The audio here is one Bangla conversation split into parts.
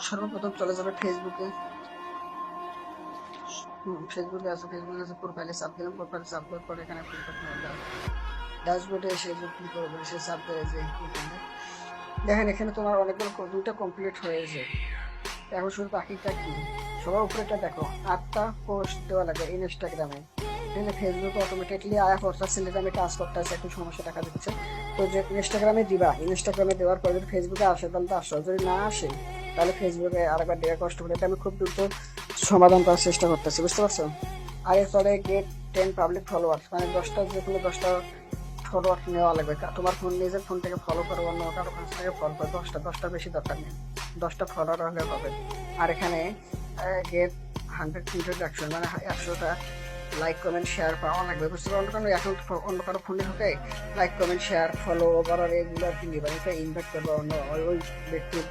সর্বপ্রথম চলে যাবে ফেসবুকে। ফেসবুকে আছে প্রোফাইলে চাপ দিলাম, প্রোফাইলে চাপ দেওয়ার পরে এখানে ড্যাশবোর্ডে এসে যে ক্লিক করবে সে চাপ দেয় যে দেখেন এখানে তোমার অনেকগুলো দুইটা কমপ্লিট হয়েছে। এখন শুধু বাকিটা কি, সবার উপরেটা দেখো 8টা পোস্ট দেওয়া লাগে ইনস্টাগ্রামে। ফেসবুকে অটোমেটিকলি আয়া পড়তে সিলেটে আমি কাজ করতে আসে একটু সমস্যা দেখা দিচ্ছে। তো যে ইনস্টাগ্রামে দিবা, ইনস্টাগ্রামে দেওয়ার পরে যদি ফেসবুকে আসে তাহলে তো আসো, যদি না আসে তাহলে ফেসবুকে আরেকবার দেওয়া কষ্ট করে। এটা আমি খুব দ্রুত সমাধান করার চেষ্টা করতেছি, বুঝতে পারছো? আর এরপরে গেট 10 পাবলিক ফলোয়ার্স, মানে 10টা যে কোনো 10টা ফলোয়ার নেওয়া লাগবে। তোমার ফোন নিজের ফোন থেকে ফলো করো, অন্য কারো কাছ থেকে ফলো করো। 10টা বেশি দরকার নেই, 10টা ফলোয়ার হলে হবে। আর এখানে গেট 100 ইন্ট্রোডাকশন, মানে 100টা লাইক কমেন্ট শেয়ার পাওয়া লাগবে, বুঝতে পারো? কারণ অ্যাকাউন্ট অন্য কারো ফোনে ঢুকে like comment share follow overall এগুলো আর কি নিবা, এটা ইনভাইট করবে অন্য ওই ব্যক্তির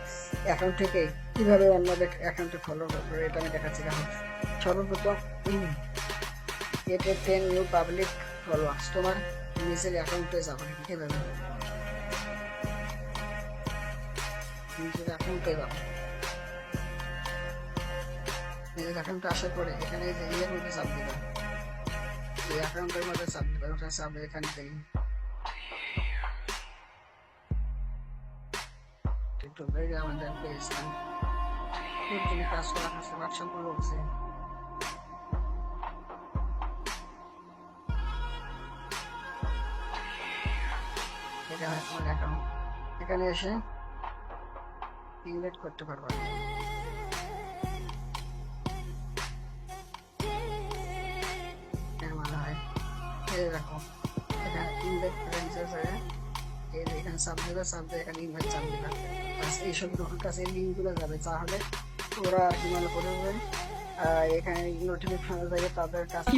অ্যাকাউন্ট থেকে। কীভাবে অন্য অ্যাকাউন্টে ফলো করবে এটা আমি দেখাচ্ছি। দেখো সর্বপ্রথম গেট 10 নিউ পাবলিক ফলোয়ার্স, তোমার নিজের অ্যাকাউন্টে যাবে। কীভাবে নিজের অ্যাকাউন্টে যাবে, নিজের অ্যাকাউন্টে আসার পরে এখানে যে ইয়ের মধ্যে চাপ দিবে, এই অ্যাকাউন্টের মধ্যে চাপ দিবে, ওখানে চাপ এখান থেকে একটু বেড়ে আমাদের পেয়েছিলাম তুমি কাজ করা কাছে হোয়াটসঅ্যাপ বলছে। এটা হয় তোমার অ্যাকাউন্ট, এখানে এসে ইনভাইট করতে পারবা। মনে হয় এই দেখো এখানে ইনভাইট ফ্রেন্ডস আছে, এখানে চাপ দিবে, চাপ দিয়ে এখানে ইনভাইট চাপ দিবে। এইসব যখন কাছে লিঙ্কগুলো যাবে তাহলে ওরা আর কি মনে করবে এখানে নোটিফিকেশন যাবে তাদের কাছে,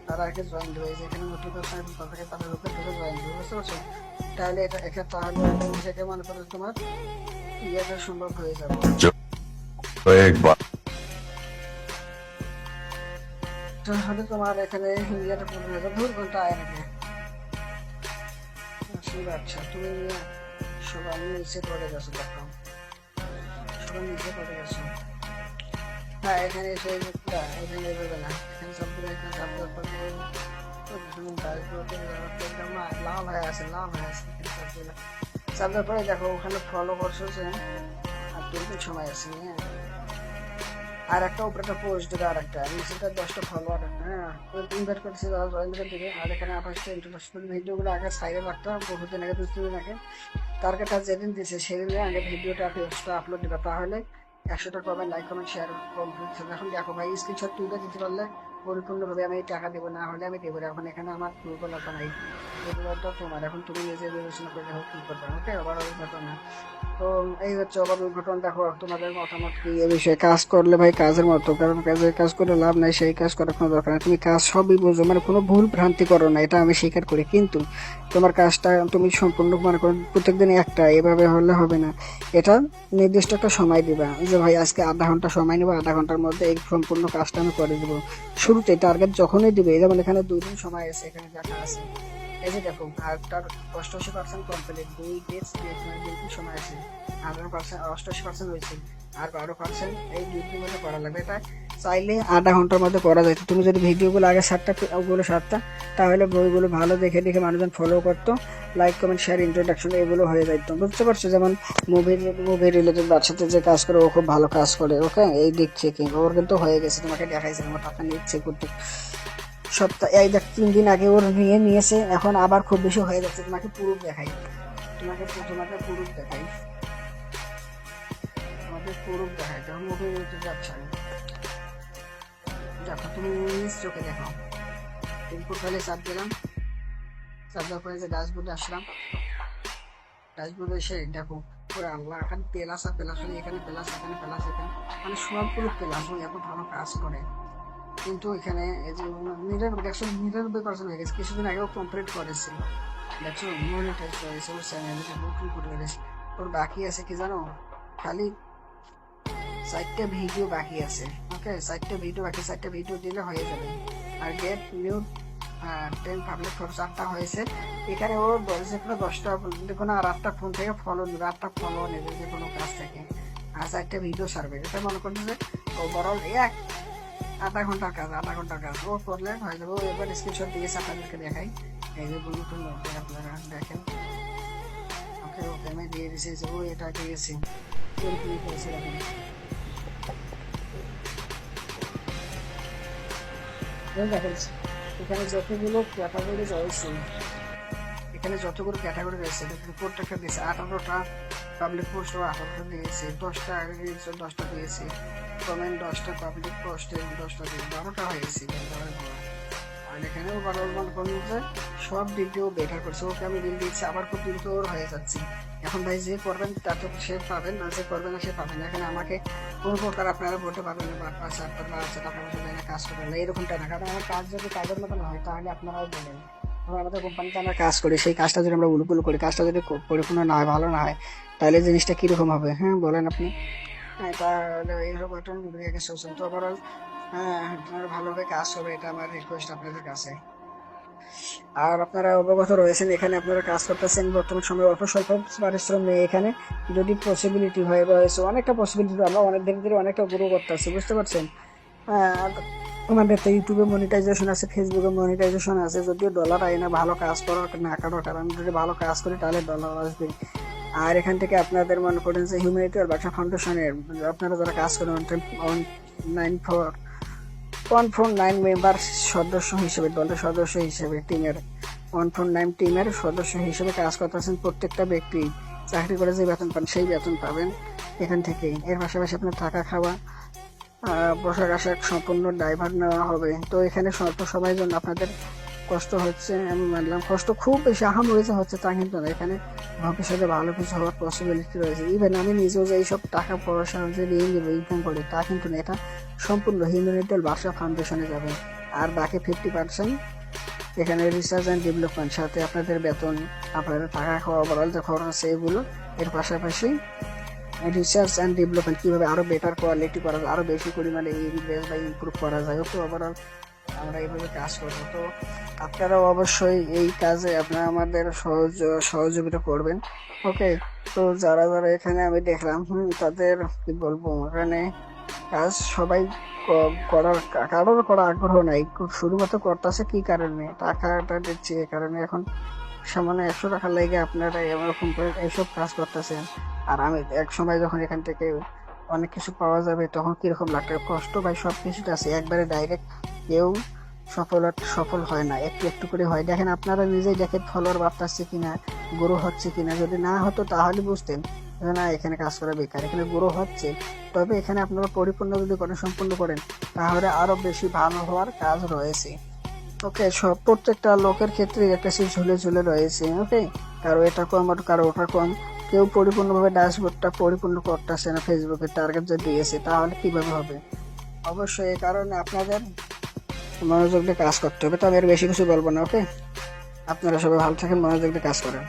তারা একে জয়েন দেবে। এখানে নোটিফিকেশন তাদেরকে তাদের লোকের থেকে জয়েন দেবে, বুঝতে পারছো? তাহলে এটা এখানে তাহলে থেকে মনে করে তোমার ইয়েটা সম্ভব হয়ে যাবে। তাহলে তোমার এখানে ইয়েটা পড়ে যাবে 2 ঘন্টা আয় নাকি। আচ্ছা তুমি সবাই নিচে পড়ে গেছো, দেখো সবাই নিচে পড়ে গেছো। হ্যাঁ এখানে এসে এখানে এভাবে না, এখানে সবগুলো এখানে সাবধান করে লাভ হয়ে আছে, লাভ হয়ে আছে সবগুলো সাবধান পরে দেখো ওখানে ফলো করছো যে আর 2 দিন সময় আছে। হ্যাঁ আর একটা উপরে একটা পোস্ট দেবে, আর একটা নিচেটা 10টা ফলোয়ার। হ্যাঁ ইনভাইট করছি তারা জয়েন করে দিবে। আর এখানে 28টা ইন্টারন্যাশনাল ভিডিওগুলো আগে সাইডে রাখতে হবে, বহুদিন আগে 2 দিন আগে টার্গেটটা যেদিন দিয়েছে সেদিনে আগে ভিডিওটা পোস্টটা আপলোড দিবে, তাহলে 100টা পাবেন লাইক কমেন্ট শেয়ার কমপ্লিট। এখন দেখো ভাই স্ক্রিনশট তুলে দিতে পারলে পরিপূর্ণভাবে আমি টাকা দেবো, না হলে আমি দেবো। এখন এখানে আমার দুর্বলতা নাই, দুর্বলতা তোমার। এখন তুমি নিজে বিবেচনা করে দেখো কী করবে। ওকে আবার ওই ঘটনা তো এই হচ্ছে আবার ঘটনা। দেখো তোমাদের মতামত কি এ বিষয়ে? কাজ করলে ভাই কাজের মতো, কারণ কাজ করে লাভ নাই, সেই কাজ করার কোনো দরকার নেই। তুমি কাজ সবই বুঝো, মানে কোনো ভুল ভ্রান্তি করো না, এটা আমি স্বীকার করি। কিন্তু তোমার কাজটা তুমি সম্পূর্ণ মনে করো প্রত্যেকদিন একটা, এভাবে হলে হবে না। এটা নির্দিষ্ট একটা সময় দিবা যে ভাই আজকে আধা ঘন্টা সময় নেবো, আধা ঘন্টার মধ্যে এই সম্পূর্ণ কাজটা আমি করে দেবো। শুরুতে টার্গেট যখনই দিবে, যেমন এখানে 2 দিন সময় আছে, এখানে দেখা আছে এই যে দেখো ভাগটার 88% কমপ্লিট, 2 ডেজ 2 দিন সময় আছে, 18% 88% হয়েছে। আর 12% এই 2 দিনের মধ্যে করা লাগবে। এটা চাইলে আধা ঘন্টার মধ্যে করা যায়। তুমি যদি ভিডিওগুলো আগে 7টা তাহলে বইগুলো ভালো দেখে দেখে মানুষজন ফলো করতো, লাইক কমেন্ট শেয়ার ইন্ট্রোডাকশন এগুলো হয়ে যাইতো, বুঝতে পারছো? যেমন মুভি রিলেটেড বাচ্চাতে যে কাজ করে ও খুব ভালো কাজ করে, ওকে এই দিক থেকে ওর কিন্তু হয়ে গেছে, তোমাকে দেখাইছে আমার টাকা নিচ্ছে করতে সপ্তাহ এই দেখ 3 দিন আগে ওর নিয়েছে, এখন আবার খুব বেশি হয়ে যাচ্ছে। তোমাকে প্রুফ দেখাই, তোমাকে প্রুফ দেখাই, তোমাকে প্রুফ দেখাই। যখন মুভি রিলেটেড যাচ্ছে দেখো, তুমি নিজ চোখে দেখো। ইনপুট ফাইলে চাপ দিলাম, চাপ দেওয়ার পরে যে ড্যাশবোর্ডে আসলাম, ড্যাশবোর্ডে এসে দেখো পুরো আল্লাহ এখানে প্লাস আর প্লাস, এখানে প্লাস এখানে প্লাস, এখানে মানে সবগুলো প্লাস এত ভালো কাজ করে। কিন্তু এখানে এই যে 99% হয়ে গেছে, কিছুদিন আগেও কমপ্লিট করেছিল। দেখছো মনিটাইজ করেছে ওর চ্যানেলটা বুকিং করে গেছে। ওর বাকি আছে কি জানো, খালি 4টা ভিডিও বাকি আছে। ওকে 4টা ভিডিও বাকি, 4টা ভিডিও দিলে হয়ে যাবে। আর গেট নিউ 10 পাবলিক ফর 4টা হয়েছে। এখানে ও বলছে কোনো 10টা দেখো না, আর 8টা ফোন থেকে ফলো নেবে, 8টা ফলো নেবে যে কোনো কাজ থেকে। আর 4টা ভিডিও ছাড়বে। এটা মনে করছে যে ওভারঅল আধা ঘন্টার কাজ ও করলে হয়ে যাবে। ও এবার স্ক্রিনশট দিয়েছে, আপনাদেরকে দেখাই। এই যে ব্লুটুথ মধ্যে আপনারা দেখেন। ওকে আমি দিয়ে দিয়েছি যে ও এটা দিয়েছি ক্লিক করেছে। দেখেন দেখেন এখানে যতগুলো ক্যাটাগরি রয়েছে, দেখেন প্রত্যেকটা দিয়েছে 18টা পাবলিক পোস্ট 18টা দিয়েছে, 10টা রিলস 10টা দিয়েছে, কমেন্ট 10টা, পাবলিক পোস্ট 10টা দিয়ে 12টা হয়েছে। আর এখানে ওভারঅল মনে করুন যে সব দিক দিয়েও বেটার করছে। ওকে আমি রিল দিচ্ছি, আবার খুব দ্রুত ওর হয়ে যাচ্ছে। এখন ভাই যে করবেন তার তো সে পাবেন না, যে করবেন না সে পাবেন না। এখানে আমাকে কোনো প্রকার আপনারা বলতে পারবেন না বা পাঁচ টাকা পয়সা দেয় না, কাজ করবেন না, এরকমটা না। কারণ আমার কাজ যদি কাজের মতো না হয় তাহলে আপনারাও বলেন। আমাদের কোম্পানিতে আমরা কাজ করি, সেই কাজটা যদি আমরা উলুকুলু করি, কাজটা যদি পরিপূর্ণ না হয়, ভালো না হয়, তাহলে জিনিসটা কিরকম হবে? হ্যাঁ বলেন আপনি। হ্যাঁ তাহলে এইরকম একটা ভিডিও চলছেন তো ওভারঅল। হ্যাঁ আপনারা ভালোভাবে কাজ করবে, এটা আমার রিকোয়েস্ট আপনাদের কাছে। আর আপনারা অবগত রয়েছেন এখানে আপনারা কাজ করতেছেন বর্তমান সময়ে অল্প স্বল্প পারিশ্রম নেই। এখানে যদি পসিবিলিটি হয় রয়েছে, অনেকটা পসিবিলিটি, আমরা অনেক দিন ধরে অনেকটা গ্রো করতেছি, বুঝতে পারছেন। আমাদের তো ইউটিউবে মনিটাইজেশন আছে, ফেসবুকে মনিটাইজেশন আছে, যদিও ডলার আয় না ভালো কাজ করার না করার কারণে। যদি ভালো কাজ করি তাহলে ডলার আসবে। আর এখান থেকে আপনাদের মনে করেন যে হিউম্যানিটি আর বাক্সা ফাউন্ডেশনের আপনারা যারা কাজ করেন 149 মেম্বার সদস্য হিসেবে, দলের সদস্য হিসেবে, টিমের 149 টিমের সদস্য হিসেবে কাজ করতেছেন। প্রত্যেকটা ব্যক্তি চাকরি করে যে বেতন পান সেই বেতন পাবেন এখান থেকেই। এর পাশাপাশি আপনার থাকা খাওয়া, পোশাক আশাক সম্পূর্ণ ড্রাইভার নেওয়া হবে। তো এখানে স্বল্প সময়ের জন্য আপনাদের কষ্ট হচ্ছে, আমি মানলাম। কষ্ট খুব বেশি আহামরিতে হচ্ছে তা কিন্তু না, এখানে ভবিষ্যতে ভালো কিছু হওয়ার পসিবিলিটি রয়েছে। ইভেন আমি নিজেও যে এইসব টাকা পয়সা যে নিয়ে নেবো ইনকাম করি তা কিন্তু না, এটা সম্পূর্ণ হিউম্যানিটি বার্ষা ফাউন্ডেশনে যাবে। আর বাকি 50% এখানে রিসার্চ অ্যান্ড ডেভেলপমেন্ট, সাথে আপনাদের বেতন, আপনাদের থাকা খাওয়া, ওভারঅল যে খরচ আছে এগুলো। এর পাশাপাশি রিসার্চ অ্যান্ড ডেভেলপমেন্ট কীভাবে আরও বেটার কোয়ালিটি করা যায়, আরও বেশি পরিমাণে ইনভেস্ট বা ইমপ্রুভ করা যায়। ওকে ওভারঅল আমরা এইভাবে কাজ করবো। তো আপনারাও অবশ্যই এই কাজে আপনারা আমাদের সহযোগিতা করবেন। ওকে তো যারা যারা এখানে আমি দেখলাম তাদের কি বলবো, এখানে কাজ সবাই করার, কারোর করা আগ্রহ নাই, শুধুমাত্র করতেছে কি কারণে, টাকাটা দিচ্ছে এই কারণে। এখন সামান্য 100 টাকা লেগে আপনারা এরকম করে এইসব কাজ করতেছেন। আর আমি এক সময় যখন এখান থেকে অনেক কিছু পাওয়া যাবে তখন কিরকম লাগবে। কষ্ট ভাই সব কিছুটা আছে, একবারে ডাইরেক্ট কেউ সফল হয় না, একটু একটু করে হয়। দেখেন আপনারা নিজেই দেখেন ফলোয়ার বাড়তেছে কিনা, গ্রো হচ্ছে কিনা। যদি না হতো তাহলে বুঝতেন না এখানে কাজ করা বেকার। এখানে গ্রো হচ্ছে, তবে এখানে আপনারা পরিপূর্ণ যদি করেন, সম্পূর্ণ করেন, তাহলে আরো বেশি ভালো হওয়ার কাজ রয়েছে। ওকে সব প্রত্যেকটা লোকের ক্ষেত্রে একটা সিট ঝুলে রয়েছে। ওকে কারো এটা কম আর কারো ওটা কম। কেউ পরিপূর্ণভাবে ড্যাশবোর্ডটা পরিপূর্ণ করতেছে না, ফেসবুকে টার্গেট যদি দিয়েছে তাহলে কিভাবে হবে? অবশ্যই এই কারণে আপনাদের মনোযোগ দিয়ে কাজ করতে হবে। তবে এর বেশি কিছু বলবো না। ওকে আপনারা সবাই ভালো থাকেন, মনোযোগ দিয়ে কাজ করেন।